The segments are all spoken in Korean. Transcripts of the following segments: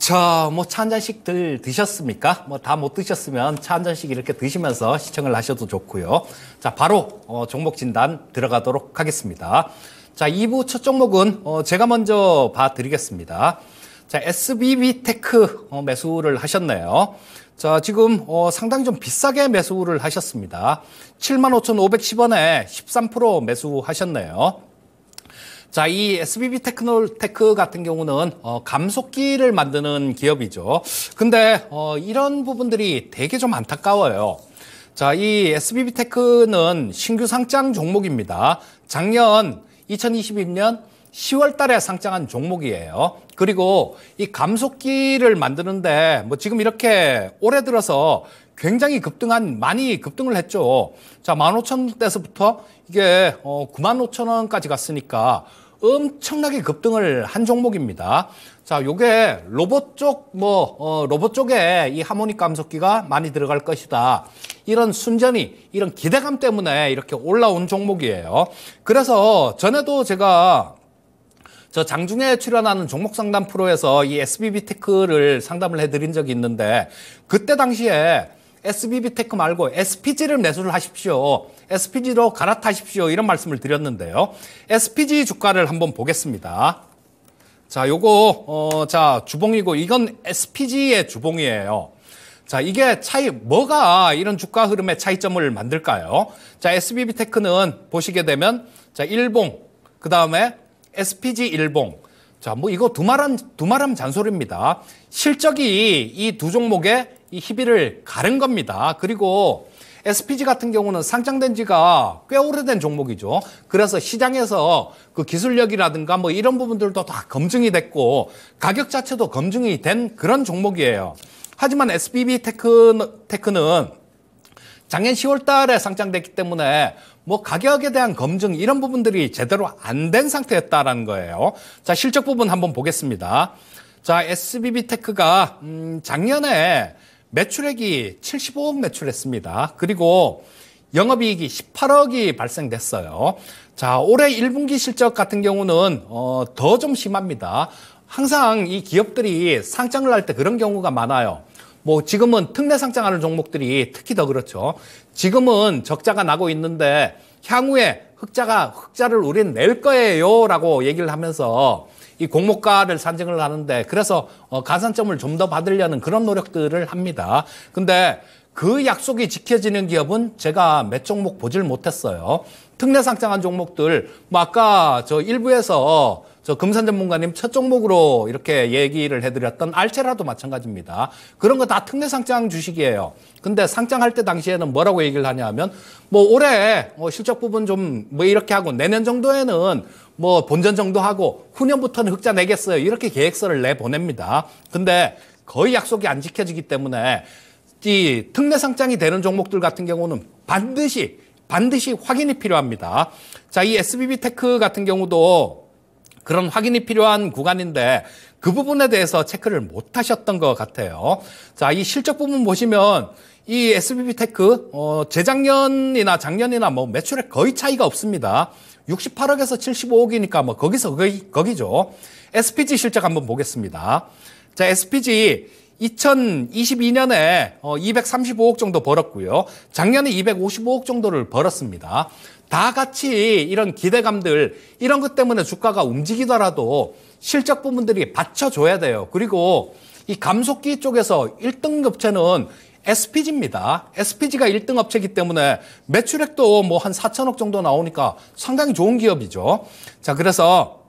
자, 뭐 차 한 잔씩들 드셨습니까? 뭐 다 못 드셨으면 차 한 잔씩 이렇게 드시면서 시청을 하셔도 좋고요. 자, 바로 종목 진단 들어가도록 하겠습니다. 자, 2부 첫 종목은 제가 먼저 봐드리겠습니다. 자, SBB테크 매수를 하셨네요. 자, 지금 상당히 좀 비싸게 매수를 하셨습니다. 75,510원에 13% 매수하셨네요. 자, 이 SBB테크 같은 경우는 감속기를 만드는 기업이죠. 근데 이런 부분들이 되게 좀 안타까워요. 자, 이 SBB테크는 신규 상장 종목입니다. 작년 2021년 10월 달에 상장한 종목이에요. 그리고 이 감속기를 만드는데 뭐 지금 이렇게 올해 들어서 굉장히 많이 급등을 했죠. 자, 15,000원대에서부터 이게 95,000원까지 갔으니까 엄청나게 급등을 한 종목입니다. 자, 요게 로봇 쪽에 이 하모닉 감속기가 많이 들어갈 것이다. 이런 순전히 이런 기대감 때문에 이렇게 올라온 종목이에요. 그래서 전에도 제가 저 장중에 출연하는 종목 상담 프로에서 이 SBB테크를 상담을 해드린 적이 있는데 그때 당시에 SBB테크 말고 SPG를 매수를 하십시오. SPG로 갈아타십시오. 이런 말씀을 드렸는데요. SPG 주가를 한번 보겠습니다. 자, 요거 자, 주봉이고 이건 SPG의 주봉이에요. 자, 이게 뭐가 이런 주가 흐름의 차이점을 만들까요? 자, SBB테크는 보시게 되면 자, 일봉, 그다음에 SPG 일봉. 자, 뭐 이거 두말하면 잔소리입니다. 실적이 이 두 종목의 이 희비를 가른 겁니다. 그리고 SPG 같은 경우는 상장된 지가 꽤 오래된 종목이죠. 그래서 시장에서 그 기술력이라든가 뭐 이런 부분들도 다 검증이 됐고 가격 자체도 검증이 된 그런 종목이에요. 하지만 SBB테크는 작년 10월 달에 상장됐기 때문에 뭐 가격에 대한 검증 이런 부분들이 제대로 안 된 상태였다라는 거예요. 자, 실적 부분 한번 보겠습니다. 자, SBB테크가 작년에 매출액이 75억 매출했습니다. 그리고 영업이익이 18억이 발생됐어요. 자, 올해 1분기 실적 같은 경우는 더 좀 심합니다. 항상 이 기업들이 상장을 할 때 그런 경우가 많아요. 뭐 지금은 특례 상장하는 종목들이 특히 더 그렇죠. 지금은 적자가 나고 있는데 향후에 흑자를 우리는 낼 거예요 라고 얘기를 하면서 이 공모가를 산정을 하는데 그래서 가산점을 좀 더 받으려는 그런 노력들을 합니다. 근데 그 약속이 지켜지는 기업은 제가 몇 종목 보질 못했어요. 특례 상장한 종목들 뭐 아까 저 일부에서 저 금산 전문가님 첫 종목으로 이렇게 얘기를 해드렸던 알체라도 마찬가지입니다. 그런 거 다 특례 상장 주식이에요. 근데 상장할 때 당시에는 뭐라고 얘기를 하냐면 뭐 올해 실적 부분 좀 뭐 이렇게 하고 내년 정도에는 뭐 본전 정도 하고 후년부터는 흑자 내겠어요. 이렇게 계획서를 내보냅니다. 근데 거의 약속이 안 지켜지기 때문에 이 특례 상장이 되는 종목들 같은 경우는 반드시 확인이 필요합니다. 자, 이 SBB테크 같은 경우도 그런 확인이 필요한 구간인데 그 부분에 대해서 체크를 못 하셨던 것 같아요. 자, 이 실적 부분 보시면 이 SBB테크 재작년이나 작년이나 뭐 매출액 거의 차이가 없습니다. 68억에서 75억이니까 뭐 거기죠. SPG 실적 한번 보겠습니다. 자, SPG 2022년에 235억 정도 벌었고요. 작년에 255억 정도를 벌었습니다. 다 같이 이런 기대감들 이런 것 때문에 주가가 움직이더라도 실적 부분들이 받쳐줘야 돼요. 그리고 이 감속기 쪽에서 1등 업체는 SPG입니다. SPG가 1등 업체이기 때문에 매출액도 뭐 한 4천억 정도 나오니까 상당히 좋은 기업이죠. 자, 그래서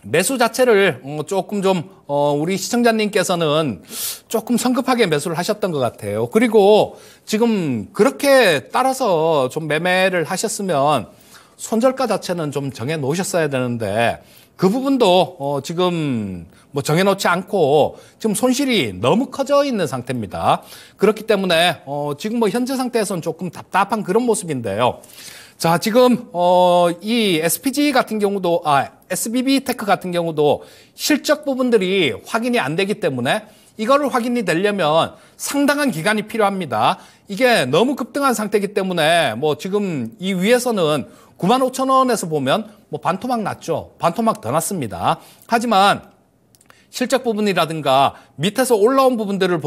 매수 자체를 조금 좀 우리 시청자님께서는 조금 성급하게 매수를 하셨던 것 같아요. 그리고 지금 그렇게 따라서 좀 매매를 하셨으면 손절가 자체는 좀 정해 놓으셨어야 되는데 그 부분도 지금 뭐 정해놓지 않고 지금 손실이 너무 커져 있는 상태입니다. 그렇기 때문에 지금 뭐 현재 상태에서는 조금 답답한 그런 모습인데요. 자, 지금 이 SPG 같은 경우도 SBB테크 같은 경우도 실적 부분들이 확인이 안 되기 때문에 이거를 확인이 되려면 상당한 기간이 필요합니다. 이게 너무 급등한 상태이기 때문에 뭐 지금 이 위에서는 95,000원에서 보면 뭐 반토막 났죠. 반토막 더 났습니다. 하지만 실적 부분이라든가 밑에서 올라온 부분들을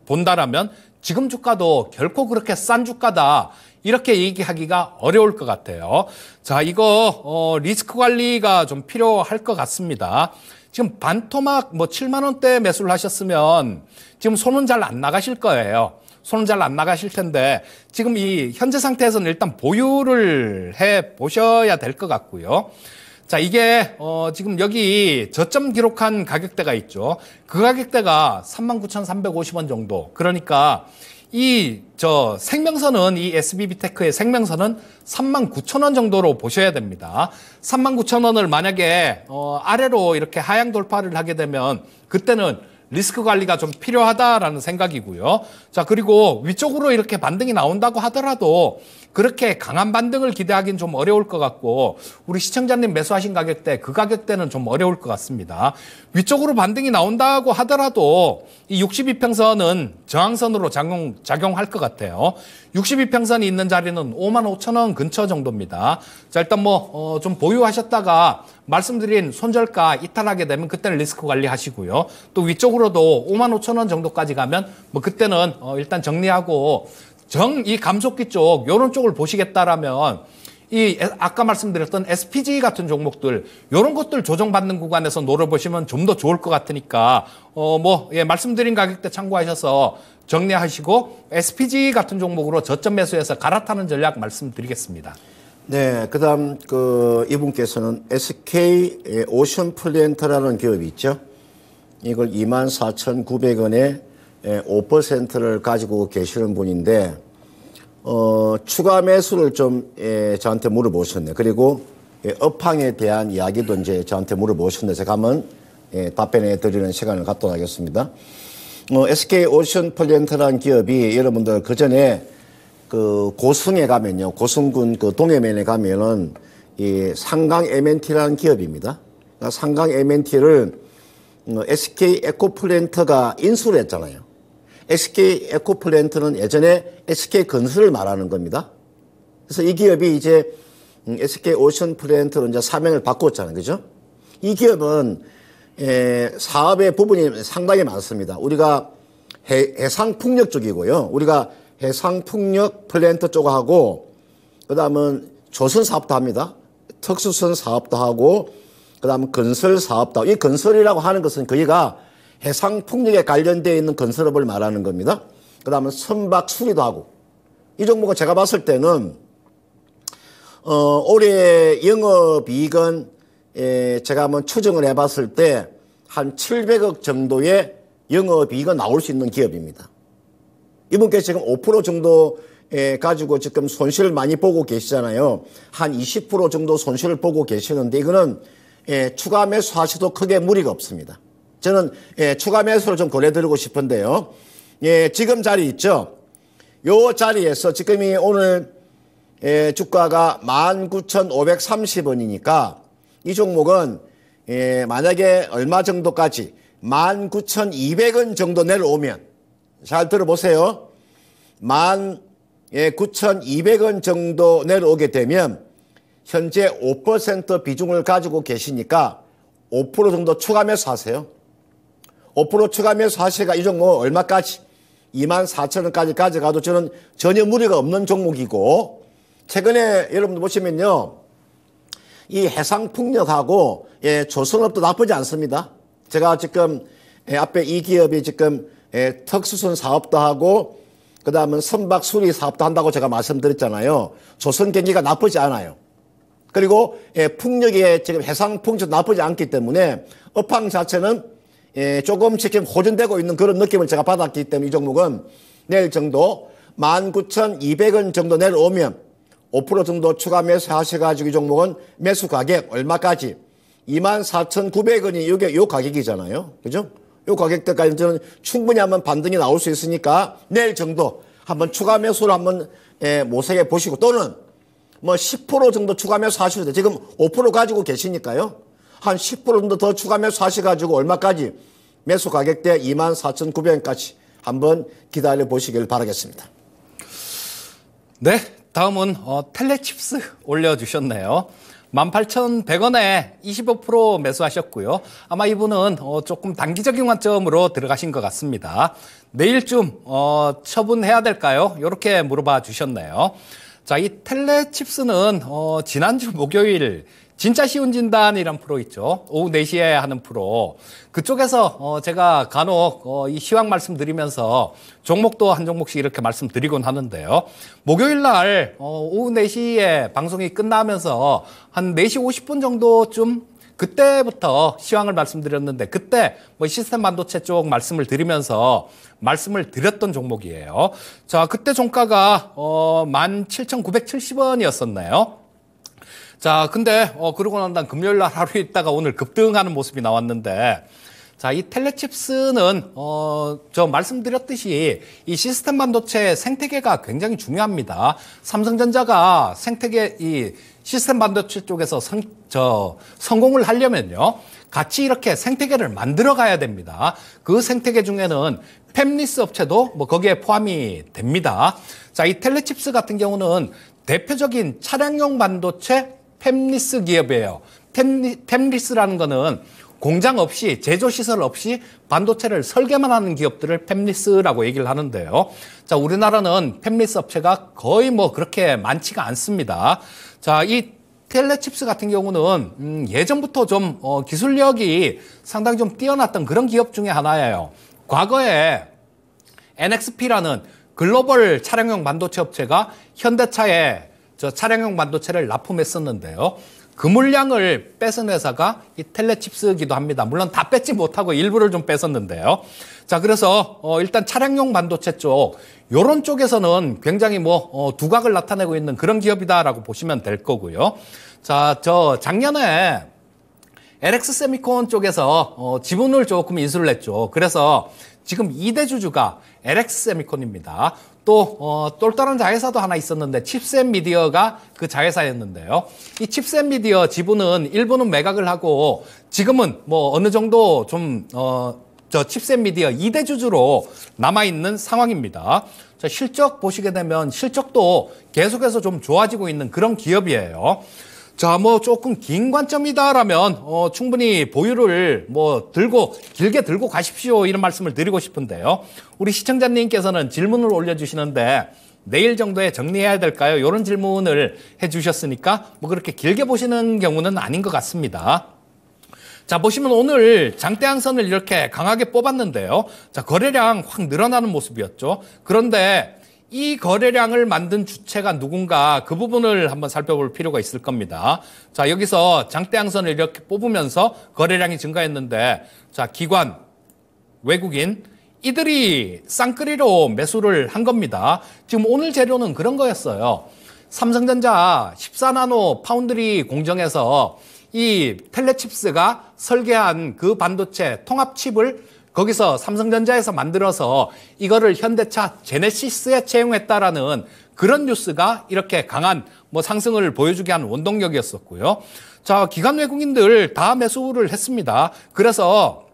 본다라면 지금 주가도 결코 그렇게 싼 주가다. 이렇게 얘기하기가 어려울 것 같아요. 자, 이거 리스크 관리가 좀 필요할 것 같습니다. 지금 반토막 뭐 7만 원대 매수를 하셨으면 지금 손은 잘 안 나가실 거예요. 손은 잘 안 나가실 텐데 지금 이 현재 상태에서는 일단 보유를 해 보셔야 될 것 같고요. 자, 이게 지금 여기 저점 기록한 가격대가 있죠. 그 가격대가 39,350원 정도. 그러니까 생명선은 이 SBB테크의 생명선은 39,000원 정도로 보셔야 됩니다. 39,000원을 만약에 아래로 이렇게 하향 돌파를 하게 되면 그때는 리스크 관리가 좀 필요하다라는 생각이고요. 자, 그리고 위쪽으로 이렇게 반등이 나온다고 하더라도 그렇게 강한 반등을 기대하기는 좀 어려울 것 같고 우리 시청자님 매수하신 가격대 그 가격대는 좀 어려울 것 같습니다. 위쪽으로 반등이 나온다고 하더라도 이 62평선은 저항선으로 작용할 것 같아요. 62평선이 있는 자리는 55,000원 근처 정도입니다. 자, 일단 좀 보유하셨다가 말씀드린 손절가 이탈하게 되면 그때는 리스크 관리하시고요. 또 위쪽으로도 55,000원 정도까지 가면 그때는 일단 정리하고 이 감속기 쪽 요런 쪽을 보시겠다라면 아까 말씀드렸던 SPG 같은 종목들 요런 것들 조정받는 구간에서 노려보시면 좀 더 좋을 것 같으니까 말씀드린 가격대 참고하셔서 정리하시고 SPG 같은 종목으로 저점 매수해서 갈아타는 전략 말씀드리겠습니다. 네, 그다음 이분께서는 SK 오션 플랜트라는 기업이 있죠. 이걸 24,900원에 5%를 가지고 계시는 분인데 추가 매수를 좀 저한테 물어보셨네. 그리고 업황에 대한 이야기도 이제 저한테 물어보셨는데 제가 한번 답변해 드리는 시간을 갖도록 하겠습니다. SK 오션 플랜트라는 기업이 여러분들 그 전에 고승에 가면요, 고승군 동해면에 가면은 이 상강 M&T라는 기업입니다. 그러니까 상강 M&T를 SK 에코플랜트가 인수를 했잖아요. SK 에코플랜트는 예전에 SK 건설을 말하는 겁니다. 그래서 이 기업이 이제 SK 오션 플랜트로 이제 사명을 바꿨잖아요. 그죠? 이 기업은 사업의 부분이 상당히 많습니다. 우리가 해상풍력 쪽이고요. 우리가 해상풍력 플랜트 쪽하고 그다음은 조선 사업도 합니다. 특수선 사업도 하고 그다음 건설 사업도 하고 이 건설이라고 하는 것은 거기가 해상풍력에 관련되어 있는 건설업을 말하는 겁니다. 그다음은 선박 수리도 하고 이 종목은 제가 봤을 때는 올해 영업이익은 제가 한번 추정을 해봤을 때 한 700억 정도의 영업이익은 나올 수 있는 기업입니다. 이분께서 지금 5% 정도 가지고 지금 손실을 많이 보고 계시잖아요. 한 20% 정도 손실을 보고 계시는데 이거는 추가 매수하셔도 크게 무리가 없습니다. 저는 추가 매수를 좀 권해드리고 싶은데요. 지금 자리 있죠. 요 자리에서 지금이 오늘 주가가 19,530원이니까 이 종목은 만약에 얼마 정도까지 19,200원 정도 내려오면 잘 들어보세요. 19,200원 정도 내려오게 되면 현재 5% 비중을 가지고 계시니까 5% 정도 추가 매수하세요. 5% 추가 매수하시가 이 종목 얼마까지? 24,000원까지 가져가도 저는 전혀 무리가 없는 종목이고 최근에 여러분들 보시면요. 이 해상풍력하고 조선업도 나쁘지 않습니다. 제가 지금 앞에 이 기업이 지금 특수선 사업도 하고 그다음은 선박 수리 사업도 한다고 제가 말씀드렸잖아요. 조선 경기가 나쁘지 않아요. 그리고 풍력에 지금 해상풍력도 나쁘지 않기 때문에 업황 자체는 조금씩 지금 호전되고 있는 그런 느낌을 제가 받았기 때문에 이 종목은 내일 정도 19,200원 정도 내려오면 5% 정도 추가 매수 하셔가지고 이 종목은 매수 가격 얼마까지? 24,900원이 이게 요 가격이잖아요. 그죠? 요 가격대까지 저는 충분히 한번 반등이 나올 수 있으니까 내일 정도 한번 추가 매수를 한번 모색해 보시고 또는 뭐 10% 정도 추가 매수 하셔도 돼요. 지금 5% 가지고 계시니까요. 한 10% 정도 더 추가 매수 하셔가지고 얼마까지? 매수 가격대 24,900원까지 한번 기다려 보시길 바라겠습니다. 네. 다음은 텔레칩스 올려주셨네요. 18,100원에 25% 매수하셨고요. 아마 이분은 조금 단기적인 관점으로 들어가신 것 같습니다. 내일쯤 처분해야 될까요? 이렇게 물어봐 주셨네요. 자, 이 텔레칩스는 지난주 목요일 진짜 쉬운 진단이란 프로 있죠. 오후 4시에 하는 프로. 그쪽에서 제가 간혹 이 시황 말씀드리면서 종목도 한 종목씩 이렇게 말씀드리곤 하는데요. 목요일 날 오후 4시에 방송이 끝나면서 한 4시 50분 정도쯤 그때부터 시황을 말씀드렸는데 그때 뭐 시스템 반도체 쪽 말씀을 드리면서 말씀을 드렸던 종목이에요. 자, 그때 종가가 17,970원이었었네요. 자, 근데 그러고 난 다음 금요일 날 하루 있다가 오늘 급등하는 모습이 나왔는데 자, 이 텔레칩스는 저 말씀드렸듯이 이 시스템 반도체 생태계가 굉장히 중요합니다. 삼성전자가 생태계 이 시스템 반도체 쪽에서 성공을 하려면요. 같이 이렇게 생태계를 만들어 가야 됩니다. 그 생태계 중에는 팹리스 업체도 뭐 거기에 포함이 됩니다. 자, 이 텔레칩스 같은 경우는 대표적인 차량용 반도체 팹리스 기업이에요. 팹리스라는 거는 공장 없이 제조시설 없이 반도체를 설계만 하는 기업들을 팹리스라고 얘기를 하는데요. 자, 우리나라는 팹리스 업체가 거의 뭐 그렇게 많지가 않습니다. 자, 이 텔레칩스 같은 경우는 예전부터 좀 기술력이 상당히 좀 뛰어났던 그런 기업 중에 하나예요. 과거에 NXP라는 글로벌 차량용 반도체 업체가 현대차에 저 차량용 반도체를 납품했었는데요. 그 물량을 뺏은 회사가 이 텔레칩스이기도 합니다. 물론 다 뺏지 못하고 일부를 좀 뺏었는데요. 자, 그래서 일단 차량용 반도체 쪽 요런 쪽에서는 굉장히 뭐 두각을 나타내고 있는 그런 기업이다라고 보시면 될 거고요. 자, 저 작년에 LX 세미콘 쪽에서 지분을 조금 인수를 했죠. 그래서 지금 2대 주주가 LX 세미콘입니다. 또 똘똘한 자회사도 하나 있었는데 칩셋 미디어가 그 자회사였는데요. 이 칩셋 미디어 지분은 일부는 매각을 하고 지금은 뭐 어느 정도 좀 저 칩셋 미디어 2대 주주로 남아있는 상황입니다. 자, 실적 보시게 되면 실적도 계속해서 좀 좋아지고 있는 그런 기업이에요. 자, 뭐 조금 긴 관점이다라면 충분히 보유를 뭐 길게 들고 가십시오 이런 말씀을 드리고 싶은데요. 우리 시청자님께서는 질문을 올려주시는데 내일 정도에 정리해야 될까요? 이런 질문을 해주셨으니까 뭐 그렇게 길게 보시는 경우는 아닌 것 같습니다. 자, 보시면 오늘 장대항선을 이렇게 강하게 뽑았는데요. 자, 거래량 확 늘어나는 모습이었죠. 그런데 이 거래량을 만든 주체가 누군가 그 부분을 한번 살펴볼 필요가 있을 겁니다. 자, 여기서 장대항선을 이렇게 뽑으면서 거래량이 증가했는데 자, 기관, 외국인 이들이 쌍끌이로 매수를 한 겁니다. 지금 오늘 재료는 그런 거였어요. 삼성전자 14나노 파운드리 공정에서 이 텔레칩스가 설계한 그 반도체 통합칩을 거기서 삼성전자에서 만들어서 이거를 현대차 제네시스에 채용했다라는 그런 뉴스가 이렇게 강한 뭐 상승을 보여주게 한 원동력이었었고요. 자, 기관 외국인들 다 매수를 했습니다. 그래서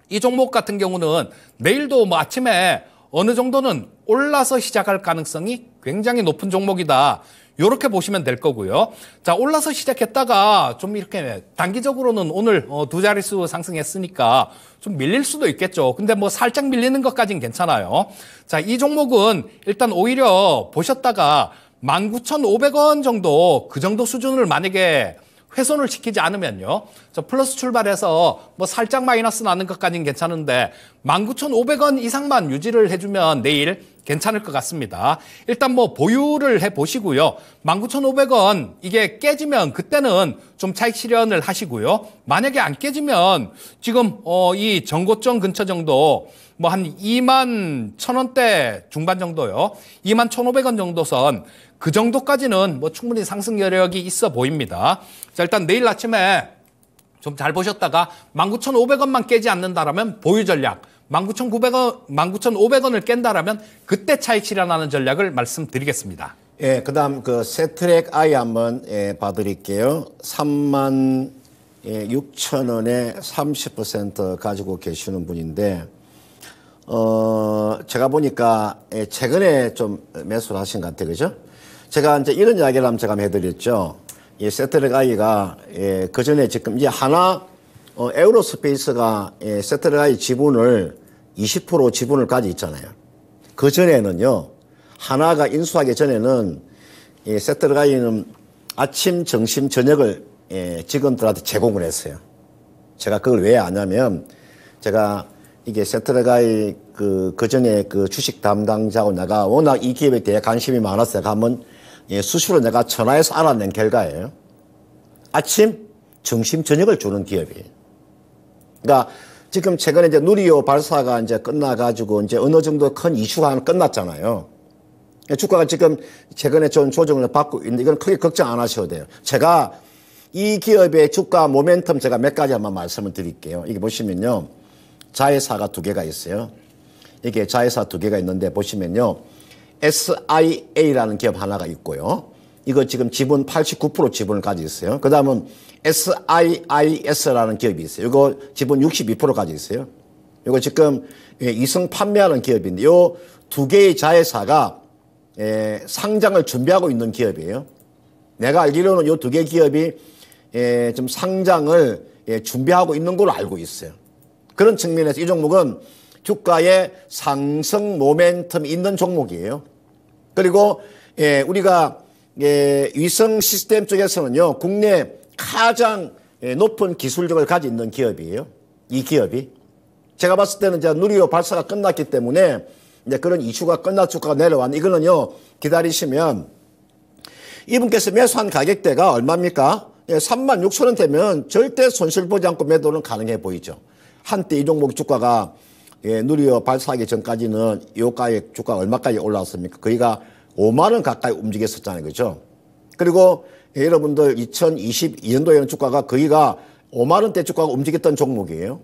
이 종목 같은 경우는 내일도 뭐 아침에 어느 정도는 올라서 시작할 가능성이 굉장히 높은 종목이다. 이렇게 보시면 될 거고요. 자, 올라서 시작했다가 좀 이렇게 단기적으로는 오늘 두 자릿수 상승했으니까 좀 밀릴 수도 있겠죠. 근데 뭐 살짝 밀리는 것까지는 괜찮아요. 자, 이 종목은 일단 오히려 보셨다가 19,500원 정도 그 정도 수준을 만약에 훼손을 시키지 않으면요. 저 플러스 출발해서 뭐 살짝 마이너스 나는 것까지는 괜찮은데 19,500원 이상만 유지를 해주면 내일 괜찮을 것 같습니다. 일단 뭐 보유를 해보시고요. 19,500원 이게 깨지면 그때는 좀 차익 실현을 하시고요. 만약에 안 깨지면 지금 이 전고점 근처 정도 뭐 한 21,000원대 중반 정도요. 21,500원 정도 선 그 정도까지는 뭐 충분히 상승 여력이 있어 보입니다. 자, 일단 내일 아침에 좀 잘 보셨다가 19,500원만 깨지 않는다라면 보유 전략, 19,500원을 깬다라면 그때 차익 실현하는 전략을 말씀드리겠습니다. 예, 그다음 그 세트랙 아이 한번 봐드릴게요. 36,000원에 30% 가지고 계시는 분인데 제가 보니까 최근에 좀 매수를 하신 것 같아요, 그죠? 제가 이제 이런 이야기를 한번 제가 해드렸죠. 이 세트레가이가 그 전에 지금 이제 하나 에어로스페이스가 세트레가이 지분을 20% 지분을 가지고 있잖아요. 그 전에는요, 하나가 인수하기 전에는 이 세트레가이는 아침, 점심, 저녁을 직원들한테 제공을 했어요. 제가 그걸 왜 아냐면, 제가 이게 세트레가이 그 전에 그 주식 담당자고 내가 워낙 이 기업에 대해 관심이 많았어요. 한번 수시로 내가 전화해서 알아낸 결과예요. 아침, 점심, 저녁을 주는 기업이에요. 그러니까 지금 최근에 이제 누리호 발사가 이제 끝나가지고 이제 어느 정도 큰 이슈가 하나 끝났잖아요. 주가가 지금 최근에 좀 조정을 받고 있는데 이건 크게 걱정 안 하셔도 돼요. 제가 이 기업의 주가 모멘텀 제가 몇 가지 한번 말씀을 드릴게요. 이게 보시면요. 자회사가 두 개가 있어요. 이게 자회사 두 개가 있는데 보시면요. SIA라는 기업 하나가 있고요. 이거 지금 지분 89% 지분을 가지고 있어요. 그 다음은 SIIS라는 기업이 있어요. 이거 지분 62% 가지고 있어요. 이거 지금 이승 판매하는 기업인데 요 두 개의 자회사가 상장을 준비하고 있는 기업이에요. 내가 알기로는 요 두 개 기업이 좀 상장을 준비하고 있는 걸로 알고 있어요. 그런 측면에서 이 종목은 주가의 상승 모멘텀이 있는 종목이에요. 그리고 우리가 위성 시스템 쪽에서는요, 국내 가장 높은 기술력을 가지고 있는 기업이에요. 이 기업이. 제가 봤을 때는 이제 누리호 발사가 끝났기 때문에 이제 그런 이슈가 끝나 주가가 내려왔는데 이거는요, 기다리시면 이분께서 매수한 가격대가 얼마입니까? 36,000원 되면 절대 손실 보지 않고 매도는 가능해 보이죠. 한때 이 종목 주가가 누리호 발사하기 전까지는 이 가격 주가가 얼마까지 올라왔습니까? 거의가 5만 원 가까이 움직였었잖아요. 그죠? 그리고 여러분들 2022년도에는 주가가 거의가 5만 원대 주가가 움직였던 종목이에요.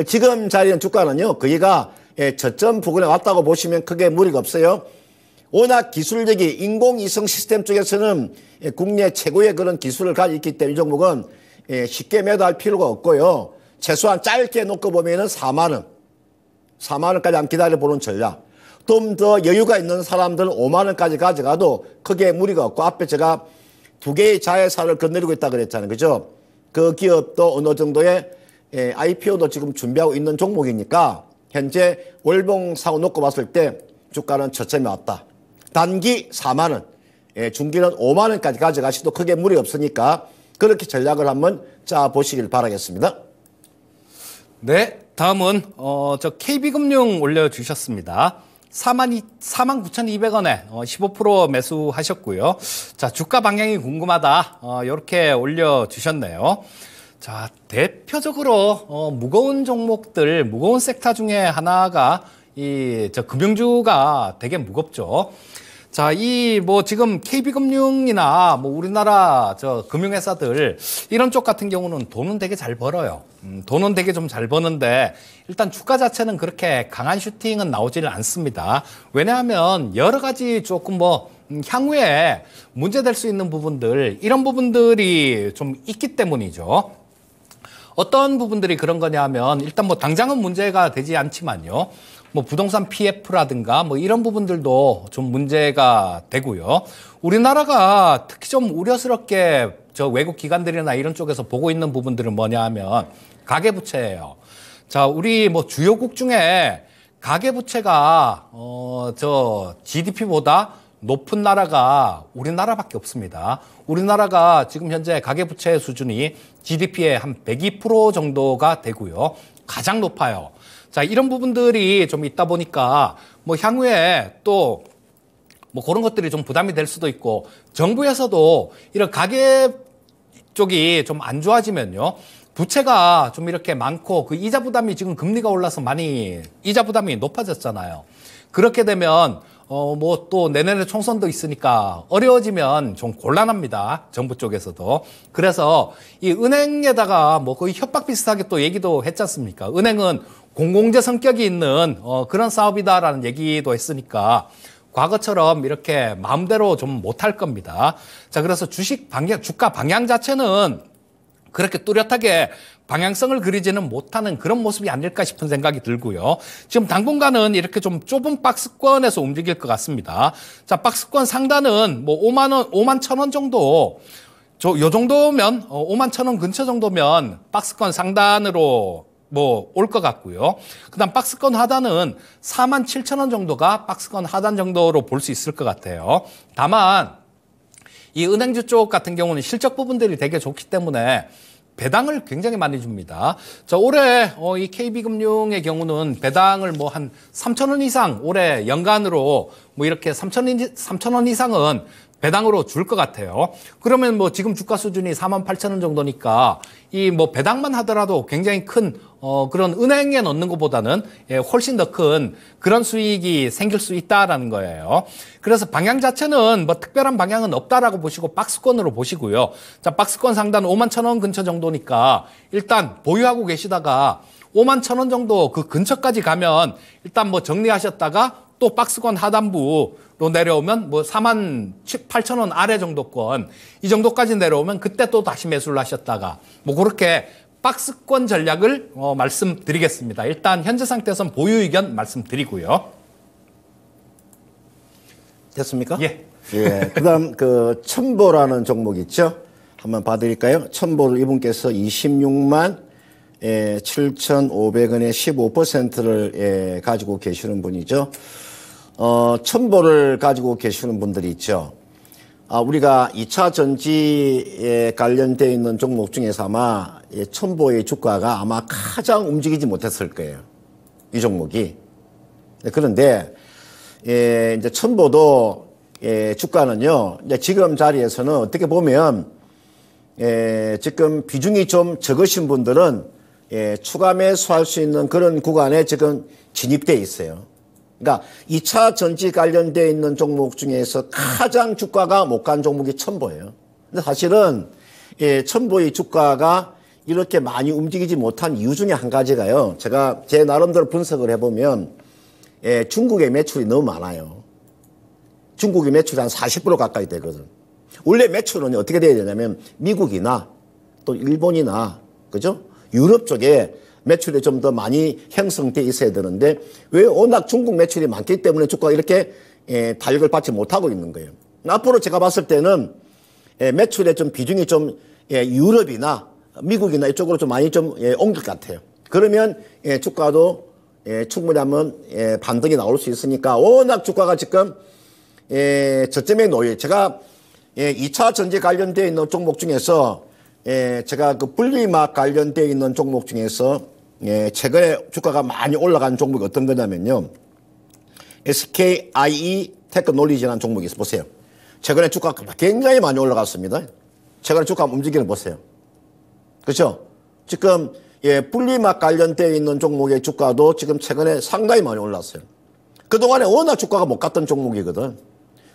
지금 자리는 주가는요, 거의가 저점 부근에 왔다고 보시면 크게 무리가 없어요. 워낙 기술력이 인공위성 시스템 쪽에서는 국내 최고의 그런 기술을 가지고 있기 때문에 이 종목은 쉽게 매도할 필요가 없고요. 최소한 짧게 놓고 보면은 4만 원. 4만 원까지 안 기다려보는 전략. 좀 더 여유가 있는 사람들은 5만 원까지 가져가도 크게 무리가 없고 앞에 제가 두 개의 자회사를 건드리고 있다 그랬잖아요. 그죠? 그 기업도 어느 정도의 IPO도 지금 준비하고 있는 종목이니까 현재 월봉사고 놓고 봤을 때 주가는 저점에 왔다. 단기 4만 원, 중기는 5만 원까지 가져가시도 크게 무리 없으니까 그렇게 전략을 한번 짜 보시길 바라겠습니다. 네, 다음은 저 KB금융 올려주셨습니다. 49,200원에 15% 매수하셨고요. 자, 주가 방향이 궁금하다. 이렇게 올려주셨네요. 자, 대표적으로 무거운 종목들, 무거운 섹터 중에 하나가 저 금융주가 되게 무겁죠. 자, 지금 KB금융이나 우리나라 금융회사들 이런 쪽 같은 경우는 돈은 되게 잘 벌어요. 돈은 되게 좀 잘 버는데 일단 주가 자체는 그렇게 강한 슈팅은 나오지는 않습니다. 왜냐하면 여러 가지 조금 향후에 문제될 수 있는 부분들, 이런 부분들이 좀 있기 때문이죠. 어떤 부분들이 그런 거냐 하면 일단 당장은 문제가 되지 않지만요. 부동산 PF라든가 이런 부분들도 좀 문제가 되고요. 우리나라가 특히 좀 우려스럽게 외국 기관들이나 이런 쪽에서 보고 있는 부분들은 뭐냐 하면 가계부채예요. 자, 우리 주요국 중에 가계부채가 GDP보다 높은 나라가 우리나라밖에 없습니다. 우리나라가 지금 현재 가계부채 수준이 GDP의 한 102% 정도가 되고요. 가장 높아요. 자, 이런 부분들이 좀 있다 보니까 향후에 또 그런 것들이 좀 부담이 될 수도 있고, 정부에서도 이런 가계 쪽이 좀 안 좋아지면요, 부채가 좀 이렇게 많고 그 이자 부담이 지금 금리가 올라서 많이 이자 부담이 높아졌잖아요. 그렇게 되면 또 내년에 총선도 있으니까 어려워지면 좀 곤란합니다. 정부 쪽에서도. 그래서 이 은행에다가 거의 협박 비슷하게 또 얘기도 했지 않습니까? 은행은 공공재 성격이 있는 그런 사업이다라는 얘기도 했으니까 과거처럼 이렇게 마음대로 좀 못할 겁니다. 자, 그래서 주가 방향 자체는 그렇게 뚜렷하게 방향성을 그리지는 못하는 그런 모습이 아닐까 싶은 생각이 들고요. 지금 당분간은 이렇게 좀 좁은 박스권에서 움직일 것 같습니다. 자, 박스권 상단은 5만 1,000원 정도 요 정도면 5만 1,000원 근처 정도면 박스권 상단으로 뭐 올 것 같고요. 그다음 박스권 하단은 4만 7,000원 정도가 박스권 하단 정도로 볼 수 있을 것 같아요. 다만 이 은행주 쪽 같은 경우는 실적 부분들이 되게 좋기 때문에 배당을 굉장히 많이 줍니다. 자, 올해 이 KB금융의 경우는 배당을 뭐 한 3,000원 이상 올해 연간으로 뭐 이렇게 3,000원 이상은 배당으로 줄 것 같아요. 그러면 뭐 지금 주가 수준이 48,000원 정도니까 이 뭐 배당만 하더라도 굉장히 큰 그런 은행에 넣는 것보다는 훨씬 더 큰 그런 수익이 생길 수 있다라는 거예요. 그래서 방향 자체는 뭐 특별한 방향은 없다라고 보시고 박스권으로 보시고요. 자, 박스권 상단 5만 1,000원 근처 정도니까 일단 보유하고 계시다가 5만 1,000원 정도 그 근처까지 가면 일단 뭐 정리하셨다가 또 박스권 하단부로 내려오면 뭐 4만 8,000원 아래 정도권 이 정도까지 내려오면 그때 또 다시 매수를 하셨다가 뭐 그렇게 박스권 전략을 말씀드리겠습니다. 일단 현재 상태에서는 보유 의견 말씀드리고요. 됐습니까? 예. 예. 그다음 그 첨보라는 종목 있죠? 한번 봐드릴까요? 첨보를 이분께서 26만 7,500원에 15%를 가지고 계시는 분이죠. 첨보를 가지고 계시는 분들이 있죠. 우리가 2차 전지에 관련되어 있는 종목 중에서 아마 첨보의 주가가 아마 가장 움직이지 못했을 거예요. 이 종목이. 그런데 이제 첨보도 주가는요. 이제 지금 자리에서는 어떻게 보면 지금 비중이 좀 적으신 분들은 추가 매수할 수 있는 그런 구간에 지금 진입돼 있어요. 그러니까 2차 전지 관련되어 있는 종목 중에서 가장 주가가 못 간 종목이 첨보예요. 근데 사실은 첨보의 주가가 이렇게 많이 움직이지 못한 이유 중에 한 가지가요. 제가 제 나름대로 분석을 해보면 중국의 매출이 너무 많아요. 중국의 매출이 한 40% 가까이 되거든. 원래 매출은 어떻게 돼야 되냐면 미국이나 또 일본이나 그죠? 유럽 쪽에 매출이 좀 더 많이 형성돼 있어야 되는데 왜 워낙 중국 매출이 많기 때문에 주가가 이렇게 탄력을 받지 못하고 있는 거예요. 앞으로 제가 봤을 때는 매출의 좀 비중이 좀 유럽이나 미국이나 이쪽으로 좀 많이 좀 옮길 것 같아요. 그러면 주가도 충분히 한번 반등이 나올 수 있으니까 워낙 주가가 지금 저점에 놓여. 제가 2차 전지 관련되어 있는 종목 중에서 제가 그 분리막 관련되어 있는 종목 중에서 최근에 주가가 많이 올라간 종목이 어떤 거냐면요. SKIE 테크놀리지라는 종목이 있어 보세요. 최근에 주가가 굉장히 많이 올라갔습니다. 최근에 주가 움직이는 거 보세요. 그렇죠? 지금 분리막 관련되어 있는 종목의 주가도 지금 최근에 상당히 많이 올랐어요. 그동안에 워낙 주가가 못 갔던 종목이거든.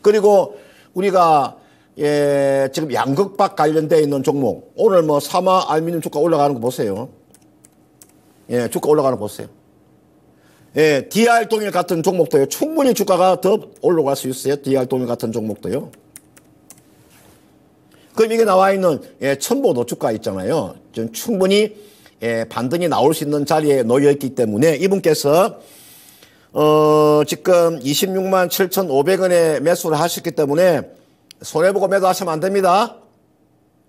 그리고 우리가 지금 양극박 관련되어 있는 종목 오늘 뭐 사마 알루미늄 주가 올라가는 거 보세요. 주가 올라가는 거 보세요. DR 동일 같은 종목도요. 충분히 주가가 더 올라갈 수 있어요. DR 동일 같은 종목도요. 그럼 이게 나와 있는 첨보도 주가 있잖아요. 좀 충분히 반등이 나올 수 있는 자리에 놓여 있기 때문에 이분께서 지금 26만 7,500원에 매수를 하셨기 때문에 손해보고 매도하시면 안 됩니다.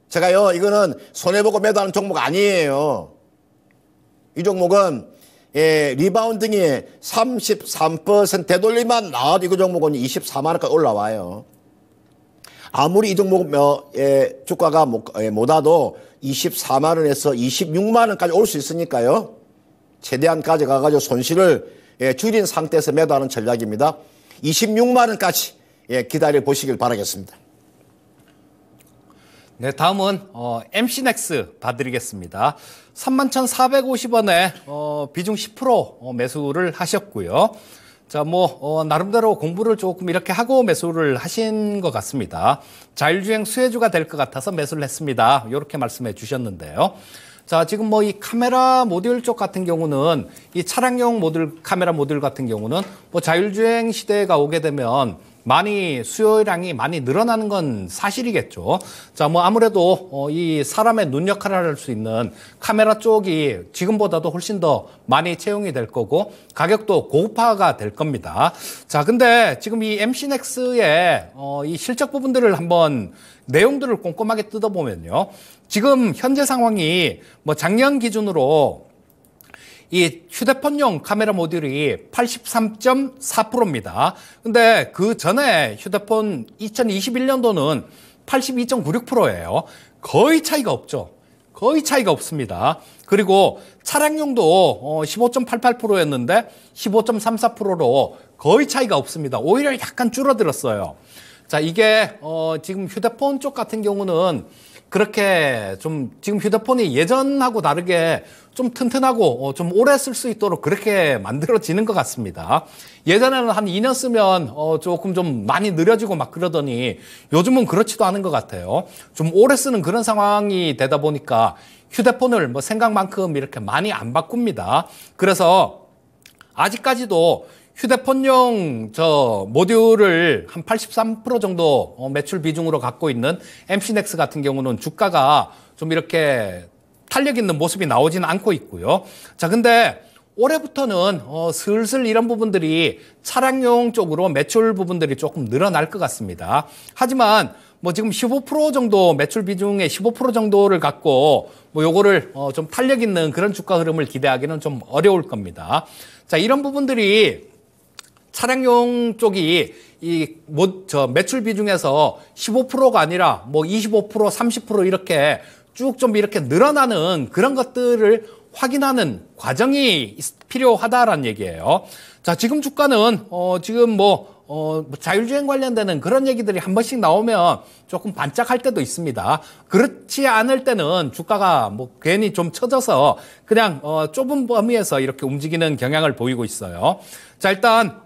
제가요, 이거는 손해보고 매도하는 종목 아니에요. 이 종목은 리바운딩이 33% 되돌림만 나와도 이 종목은 24만 원까지 올라와요. 아무리 이 종목 주가가 못 와도 24만 원에서 26만 원까지 올 수 있으니까요. 최대한 가져가가지고 손실을 줄인 상태에서 매도하는 전략입니다. 26만 원까지 기다려 보시길 바라겠습니다. 네, 다음은 MC넥스 봐드리겠습니다. 31,450원에 비중 10% 매수를 하셨고요. 자, 나름대로 공부를 조금 이렇게 하고 매수를 하신 것 같습니다. 자율주행 수혜주가 될 것 같아서 매수를 했습니다. 이렇게 말씀해 주셨는데요. 자, 지금 이 카메라 모듈 쪽 같은 경우는 이 차량용 카메라 모듈 같은 경우는 자율주행 시대가 오게 되면 많이 수요량이 많이 늘어나는 건 사실이겠죠. 자, 뭐 아무래도 이 사람의 눈 역할을 할 수 있는 카메라 쪽이 지금보다도 훨씬 더 많이 채용이 될 거고 가격도 고급화가 될 겁니다. 자, 근데 지금 이 MC넥스의 이 실적 부분들을 한번 내용들을 꼼꼼하게 뜯어보면요. 지금 현재 상황이 뭐 작년 기준으로 이 휴대폰용 카메라 모듈이 83.4%입니다. 근데 그 전에 휴대폰 2021년도는 82.96%예요. 거의 차이가 없죠. 거의 차이가 없습니다. 그리고 차량용도 15.88%였는데 15.34%로 거의 차이가 없습니다. 오히려 약간 줄어들었어요. 자, 이게 지금 휴대폰 쪽 같은 경우는 그렇게 좀 지금 휴대폰이 예전하고 다르게 좀 튼튼하고 좀 오래 쓸 수 있도록 그렇게 만들어지는 것 같습니다. 예전에는 한 2년 쓰면 조금 좀 많이 느려지고 막 그러더니 요즘은 그렇지도 않은 것 같아요. 좀 오래 쓰는 그런 상황이 되다 보니까 휴대폰을 뭐 생각만큼 이렇게 많이 안 바꿉니다. 그래서 아직까지도 휴대폰용 저 모듈을 한 83% 정도 매출 비중으로 갖고 있는 MC넥스 같은 경우는 주가가 좀 이렇게 탄력 있는 모습이 나오지는 않고 있고요. 자, 근데 올해부터는 슬슬 이런 부분들이 차량용 쪽으로 매출 부분들이 조금 늘어날 것 같습니다. 하지만 뭐 지금 15% 정도 매출 비중의 15% 정도를 갖고 뭐 요거를 좀 탄력 있는 그런 주가 흐름을 기대하기는 좀 어려울 겁니다. 자, 이런 부분들이 차량용 쪽이 저 매출 비중에서 15%가 아니라 뭐 25%, 30% 이렇게 쭉 좀 이렇게 늘어나는 그런 것들을 확인하는 과정이 필요하다라는 얘기예요. 자, 지금 주가는 지금 자율주행 관련되는 그런 얘기들이 한 번씩 나오면 조금 반짝할 때도 있습니다. 그렇지 않을 때는 주가가 뭐 괜히 좀 처져서 그냥 좁은 범위에서 이렇게 움직이는 경향을 보이고 있어요. 자, 일단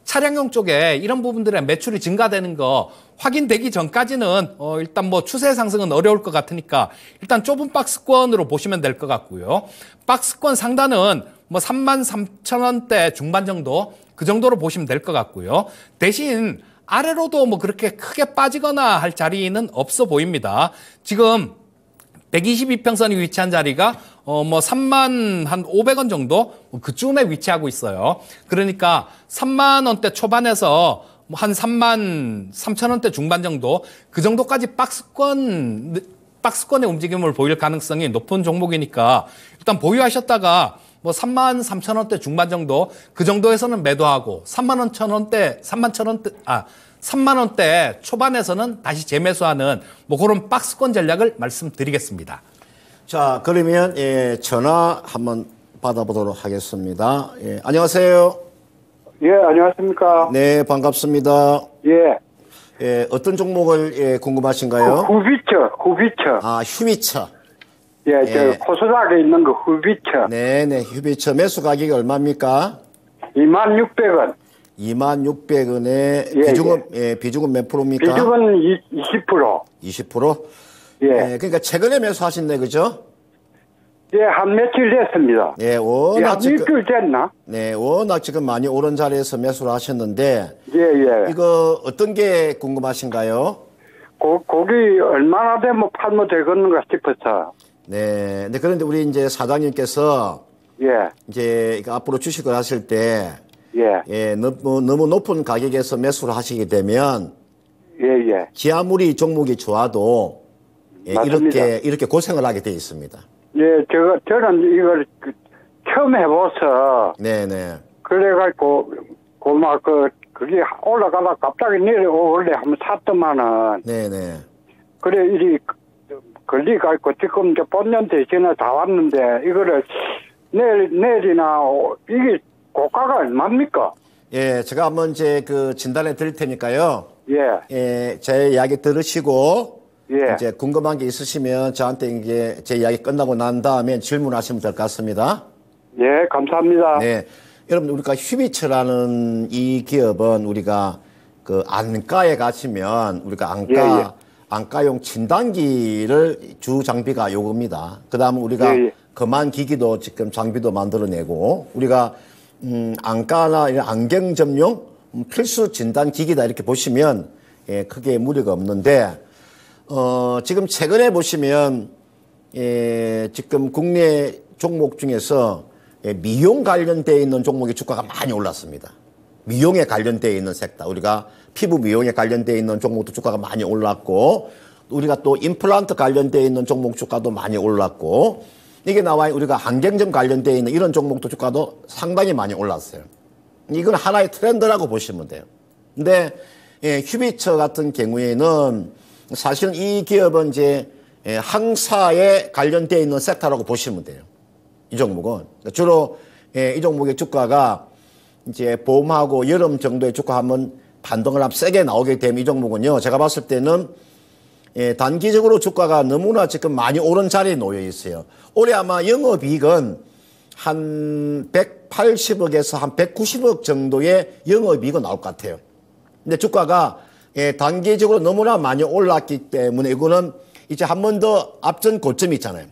차량용 쪽에 이런 부분들의 매출이 증가되는 거 확인되기 전까지는 일단 뭐 추세 상승은 어려울 것 같으니까 일단 좁은 박스권으로 보시면 될 것 같고요. 박스권 상단은 뭐 33,000원대 중반 정도 그 정도로 보시면 될 것 같고요. 대신 아래로도 뭐 그렇게 크게 빠지거나 할 자리는 없어 보입니다. 지금 122평선이 위치한 자리가 뭐 35,000원 정도 그쯤에 위치하고 있어요. 그러니까 3만 원대 초반에서 한 33,000원대 중반 정도 그 정도까지 박스권의 움직임을 보일 가능성이 높은 종목이니까 일단 보유하셨다가 뭐 33,000원대 중반 정도 그 정도에서는 매도하고 3만 원대 초반에서는 다시 재매수하는 뭐 그런 박스권 전략을 말씀드리겠습니다. 자, 그러면 전화 한번 받아보도록 하겠습니다. 안녕하세요. 예, 안녕하십니까. 네, 반갑습니다. 예. 어떤 종목을 궁금하신가요? 후비처. 아, 휴비처. 예, 저 코스닥에 있는 거 후비처. 네네, 휴비처 매수 가격이 얼마입니까? 26,000원. 26,000원에 비중은 몇 프로입니까? 비중은 20%. 20%? 예. 그러니까 최근에 매수하셨네, 그죠? 예, 한 며칠 됐습니다. 예, 예, 워낙 한 일주일 됐나? 네, 워낙 지금 많이 오른 자리에서 매수를 하셨는데, 예. 이거 어떤 게 궁금하신가요? 고기 얼마나 되면 팔면 되겠는가 싶어서. 네, 근데 그런데 우리 이제 사장님께서 예. 이제 앞으로 주식을 하실 때, 예. 너무 높은 가격에서 매수를 하시게 되면, 예. 기아무리 종목이 좋아도 맞습니다. 이렇게 고생을 하게 돼 있습니다. 예, 저는 이걸 처음 해봐서. 네네. 그래가지고, 그게 올라가다 갑자기 내려오길래 한번 샀더만은. 네네. 그래, 일이 걸리가지고 지금 이제 본년 대신에 다 왔는데, 이거를 내일이나, 이게 고가가 얼마입니까? 예, 제가 한번 이제 진단해 드릴 테니까요. 예. 제 이야기 들으시고, 예. 이제 궁금한 게 있으시면 저한테 이게 제 이야기 끝나고 난 다음에 질문하시면 될 것 같습니다. 예, 감사합니다. 네. 여러분, 우리가 휴비처라는 이 기업은 우리가 안과에 가시면 우리가 안과용 진단기를 주 장비가 요겁니다. 그 다음에 우리가 검안 기기도 지금 장비도 만들어내고 우리가 안과나 이런 안경 점용 필수 진단 기기다 이렇게 보시면 예, 크게 무리가 없는데 지금 최근에 보시면 예, 지금 국내 종목 중에서 예, 미용 관련되어 있는 종목의 주가가 많이 올랐습니다. 미용에 관련되어 있는 섹터, 우리가 피부 미용에 관련되어 있는 종목도 주가가 많이 올랐고, 우리가 또 임플란트 관련되어 있는 종목 주가도 많이 올랐고, 이게 나와 우리가 안경점 관련되어 있는 이런 종목도 주가도 상당히 많이 올랐어요. 이건 하나의 트렌드라고 보시면 돼요. 근데 예, 휴비처 같은 경우에는 사실은 이 기업은 이제 예, 항사에 관련되어 있는 섹터라고 보시면 돼요. 이 종목은 주로 예, 이 종목의 주가가 이제 봄하고 여름 정도의 주가 한번 반등을 한번 세게 나오게 되면 이 종목은요, 제가 봤을 때는 예, 단기적으로 주가가 너무나 지금 많이 오른 자리에 놓여 있어요. 올해 아마 영업이익은 한 180억에서 한 190억 정도의 영업이익은 나올 것 같아요. 근데 주가가 예, 단기적으로 너무나 많이 올랐기 때문에 이거는 이제 한 번 더 앞전 고점이 있잖아요.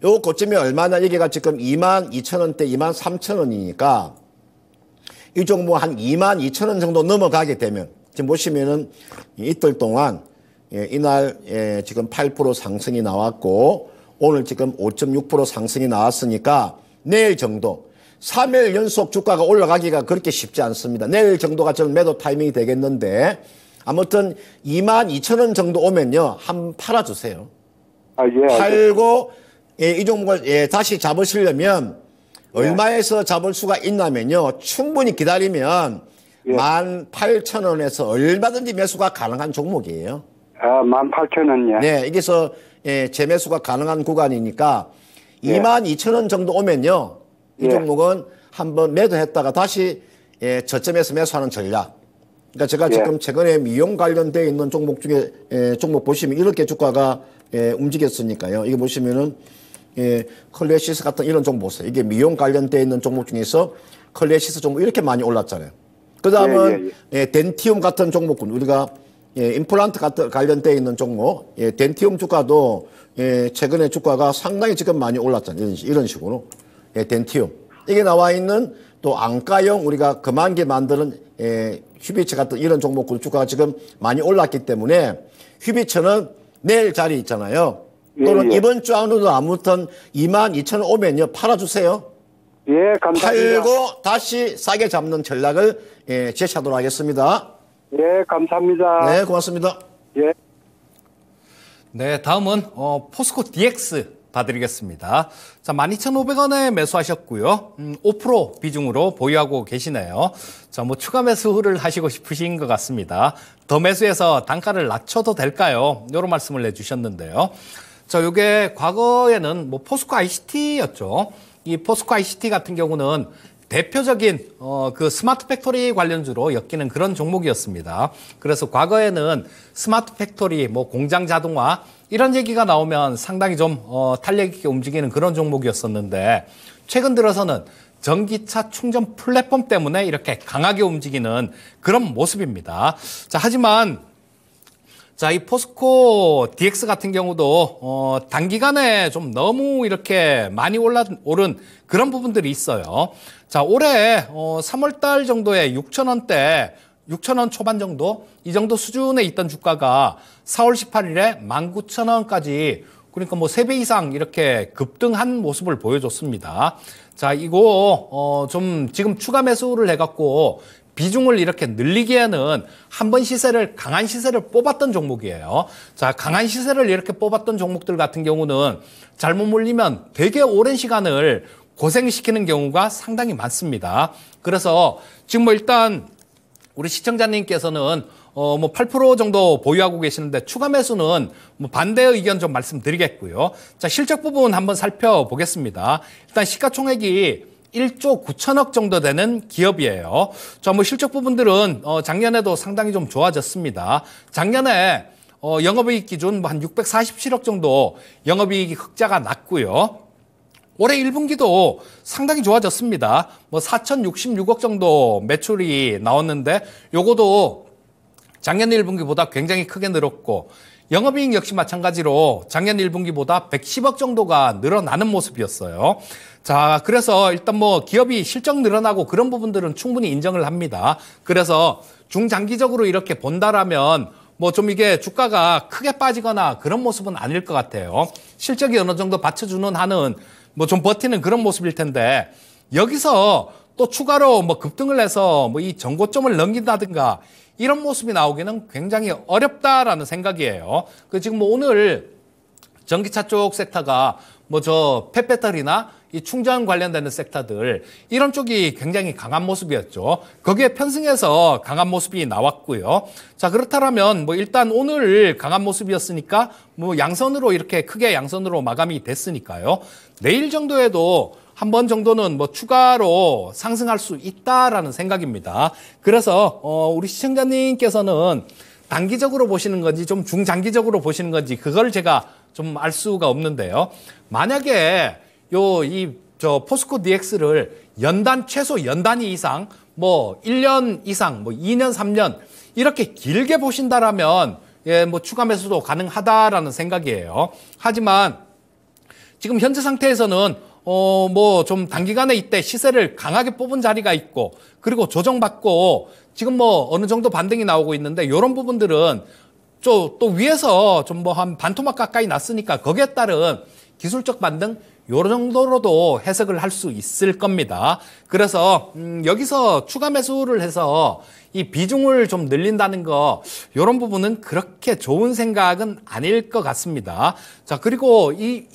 요 고점이 얼마나, 여기가 지금 22,000원대 23,000원이니까 이 종목 한 22,000원 정도 넘어가게 되면 지금 보시면은 이틀 동안 예, 이날 예, 지금 8% 상승이 나왔고 오늘 지금 5.6% 상승이 나왔으니까 내일 정도 3일 연속 주가가 올라가기가 그렇게 쉽지 않습니다. 내일 정도가 저는 매도 타이밍이 되겠는데 아무튼 22,000원 정도 오면요, 한번 팔아주세요. 예. 팔고 예, 이 종목을 예, 다시 잡으시려면 얼마에서 잡을 수가 있냐면요, 충분히 기다리면 18,000원에서 얼마든지 매수가 가능한 종목이에요. 18,000원이요. 네, 여기서 예, 재매수가 가능한 구간이니까 22,000원 정도 오면요, 이 종목은 한번 매도했다가 다시 예, 저점에서 매수하는 전략. 그러니까 제가 지금 최근에 미용 관련되어 있는 종목 중에 예, 종목 보시면 이렇게 주가가 예, 움직였으니까요. 이게 보시면은 예, 클래시스 같은 이런 종목 보세요. 이게 미용 관련되어 있는 종목 중에서 클래시스 종목 이렇게 많이 올랐잖아요. 그 다음은 예, 덴티움 같은 종목군, 우리가 예, 임플란트 같은 관련되어 있는 종목, 예, 덴티움 주가도 예, 최근에 주가가 상당히 지금 많이 올랐잖아요. 이런 식으로. 예, 덴티움. 이게 나와 있는 또 안과용 우리가 금안개 만드는 예, 휴비처 같은 이런 종목군 주가가 지금 많이 올랐기 때문에 휴비처는 내일 자리 있잖아요. 또는 이번 주 안으로 아무튼 22,000원 오면요, 팔아주세요. 예, 감사합니다. 팔고 다시 싸게 잡는 전략을 예, 제시하도록 하겠습니다. 예, 감사합니다. 네, 고맙습니다. 예. 네, 다음은 포스코 DX 봐드리겠습니다. 자, 12,500원에 매수하셨고요. 5% 비중으로 보유하고 계시네요. 자, 뭐 추가 매수를 하시고 싶으신 것 같습니다. 더 매수해서 단가를 낮춰도 될까요? 이런 말씀을 해주셨는데요. 자, 요게 과거에는 뭐 포스코 ICT였죠. 이 포스코 ICT 같은 경우는 대표적인 그 스마트 팩토리 관련주로 엮이는 그런 종목이었습니다. 그래서 과거에는 스마트 팩토리, 뭐 공장 자동화 이런 얘기가 나오면 상당히 좀 탄력 있게 움직이는 그런 종목이었었는데 최근 들어서는 전기차 충전 플랫폼 때문에 이렇게 강하게 움직이는 그런 모습입니다. 자, 하지만 자, 이 포스코 DX 같은 경우도 단기간에 좀 너무 이렇게 많이 오른 그런 부분들이 있어요. 자, 올해 3월 달 정도에 6,000원대, 6,000원 초반 정도 이 정도 수준에 있던 주가가 4월 18일에 19,000원까지, 그러니까 뭐 3배 이상 이렇게 급등한 모습을 보여줬습니다. 자, 이거 좀 지금 추가 매수를 해갖고 비중을 이렇게 늘리기에는 한번 강한 시세를 뽑았던 종목이에요. 자, 강한 시세를 이렇게 뽑았던 종목들 같은 경우는 잘못 물리면 되게 오랜 시간을 고생시키는 경우가 상당히 많습니다. 그래서 지금 뭐 일단 우리 시청자님께서는 뭐 8% 정도 보유하고 계시는데 추가 매수는 뭐 반대의 의견 좀 말씀드리겠고요. 자, 실적 부분 한번 살펴보겠습니다. 일단 시가총액이 1조 9천억 정도 되는 기업이에요. 자, 뭐 실적 부분들은 작년에도 상당히 좀 좋아졌습니다. 작년에 영업이익 기준 한 647억 정도 영업이익이 흑자가 났고요. 올해 1분기도 상당히 좋아졌습니다. 뭐 4,066억 정도 매출이 나왔는데 요거도 작년 1분기보다 굉장히 크게 늘었고 영업이익 역시 마찬가지로 작년 1분기보다 110억 정도가 늘어나는 모습이었어요. 자, 그래서 일단 뭐 기업이 실적 늘어나고 그런 부분들은 충분히 인정을 합니다. 그래서 중장기적으로 이렇게 본다라면 뭐 좀 이게 주가가 크게 빠지거나 그런 모습은 아닐 것 같아요. 실적이 어느 정도 받쳐주는 한은 뭐 좀 버티는 그런 모습일 텐데 여기서 또 추가로 뭐 급등을 해서 뭐 이 전고점을 넘긴다든가 이런 모습이 나오기는 굉장히 어렵다라는 생각이에요. 그 지금 뭐 오늘 전기차 쪽 섹터가 뭐 저 펫배터리나 이 충전 관련되는 섹터들 이런 쪽이 굉장히 강한 모습이었죠. 거기에 편승해서 강한 모습이 나왔고요. 자, 그렇다면 뭐 일단 오늘 강한 모습이었으니까 뭐 양선으로 이렇게 크게 양선으로 마감이 됐으니까요. 내일 정도에도 한 번 정도는 뭐 추가로 상승할 수 있다라는 생각입니다. 그래서 우리 시청자님께서는 단기적으로 보시는 건지 좀 중장기적으로 보시는 건지 그걸 제가 좀 알 수가 없는데요. 만약에 저 포스코 DX를 최소 연단위 이상, 뭐 1년 이상, 뭐 2년, 3년 이렇게 길게 보신다라면 뭐 추가 매수도 가능하다라는 생각이에요. 하지만 지금 현재 상태에서는 뭐 좀 단기간에 이때 시세를 강하게 뽑은 자리가 있고 그리고 조정받고 지금 뭐 어느 정도 반등이 나오고 있는데 이런 부분들은 또 위에서 좀 뭐 한 반토막 가까이 났으니까 거기에 따른 기술적 반등 요 정도로도 해석을 할 수 있을 겁니다. 그래서 여기서 추가 매수를 해서 이 비중을 좀 늘린다는 거 이런 부분은 그렇게 좋은 생각은 아닐 것 같습니다. 자, 그리고 이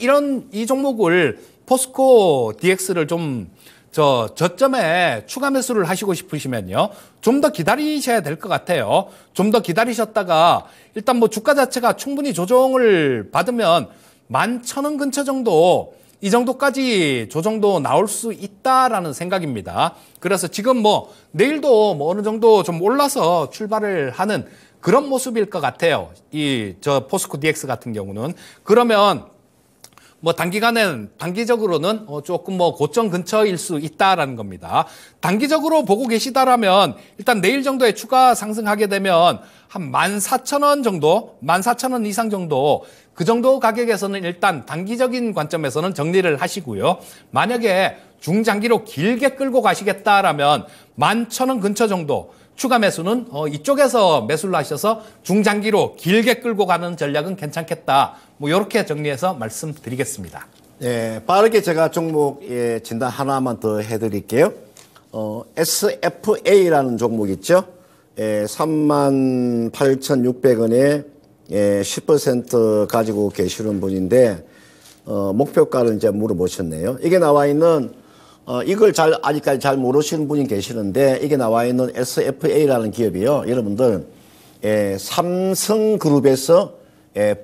종목을 포스코 DX를 좀 저점에 추가 매수를 하시고 싶으시면요. 좀 더 기다리셔야 될 것 같아요. 좀 더 기다리셨다가 일단 뭐 주가 자체가 충분히 조정을 받으면 11,000원 근처 정도 이 정도까지 조정도 나올 수 있다라는 생각입니다. 그래서 지금 뭐 내일도 뭐 어느 정도 좀 올라서 출발을 하는 그런 모습일 것 같아요. 저 포스코 DX 같은 경우는. 그러면 뭐 단기적으로는 조금 뭐 고점 근처일 수 있다라는 겁니다. 단기적으로 보고 계시다라면 일단 내일 정도에 추가 상승하게 되면 한 14,000원 정도, 14,000원 이상 정도 그 정도 가격에서는 일단 단기적인 관점에서는 정리를 하시고요. 만약에 중장기로 길게 끌고 가시겠다라면 11,000원 근처 정도 추가 매수는 이쪽에서 매수를 하셔서 중장기로 길게 끌고 가는 전략은 괜찮겠다. 뭐 이렇게 정리해서 말씀드리겠습니다. 네, 빠르게 제가 종목 진단 하나만 더 해드릴게요. SFA라는 종목 있죠. 38,600원에 10% 가지고 계시는 분인데 목표가를 이제 물어보셨네요. 이게 나와 있는 이걸 아직까지 잘 모르시는 분이 계시는데 이게 나와 있는 SFA라는 기업이요. 여러분들 삼성그룹에서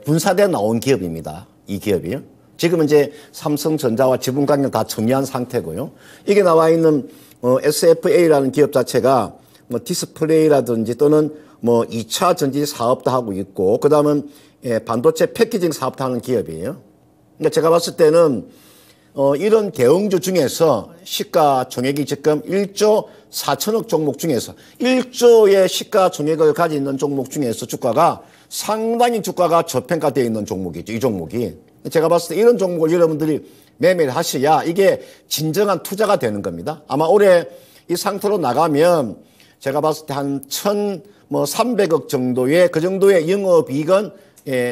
분사돼 나온 기업입니다. 이 기업이요. 지금 이제 삼성전자와 지분관계를 다 정리한 상태고요. 이게 나와 있는 SFA라는 기업 자체가 뭐 디스플레이라든지 또는 뭐 2차 전지 사업도 하고 있고 그다음은 반도체 패키징 사업도 하는 기업이에요. 그러니까 제가 봤을 때는 이런 대형주 중에서 시가총액이 지금 1조 4천억 종목 중에서 1조의 시가총액을 가지고 있는 종목 중에서 주가가 상당히 주가가 저평가되어 있는 종목이죠. 이 종목이. 제가 봤을 때 이런 종목을 여러분들이 매매를 하셔야 이게 진정한 투자가 되는 겁니다. 아마 올해 이 상태로 나가면 제가 봤을 때 한 1,300억 정도의 그 정도의 영업이익은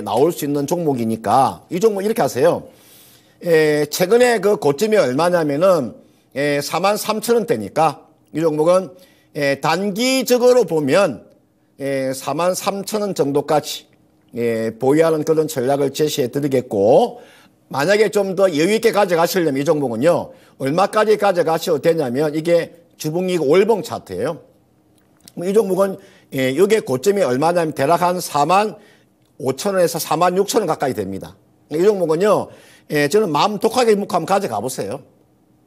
나올 수 있는 종목이니까 이 종목 이렇게 하세요. 최근에 그 고점이 얼마냐면은 43,000원대니까 이 종목은 단기적으로 보면 43,000원 정도까지 보유하는 그런 전략을 제시해 드리겠고 만약에 좀 더 여유 있게 가져가시려면 이 종목은요. 얼마까지 가져가셔도 되냐면 이게 주봉이익 월봉 차트예요. 이 종목은 이게 고점이 얼마냐면 대략 한 45,000원에서 46,000원 가까이 됩니다. 이 종목은요. 저는 마음 독하게 한번 가져가 보세요.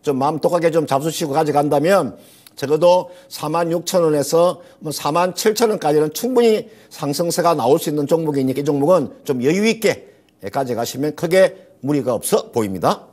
좀 마음 독하게 좀 잡수시고 가져간다면 적어도 46,000원에서 뭐 47,000원까지는 충분히 상승세가 나올 수 있는 종목이니까 이 종목은 좀 여유 있게 가져가시면 크게 무리가 없어 보입니다.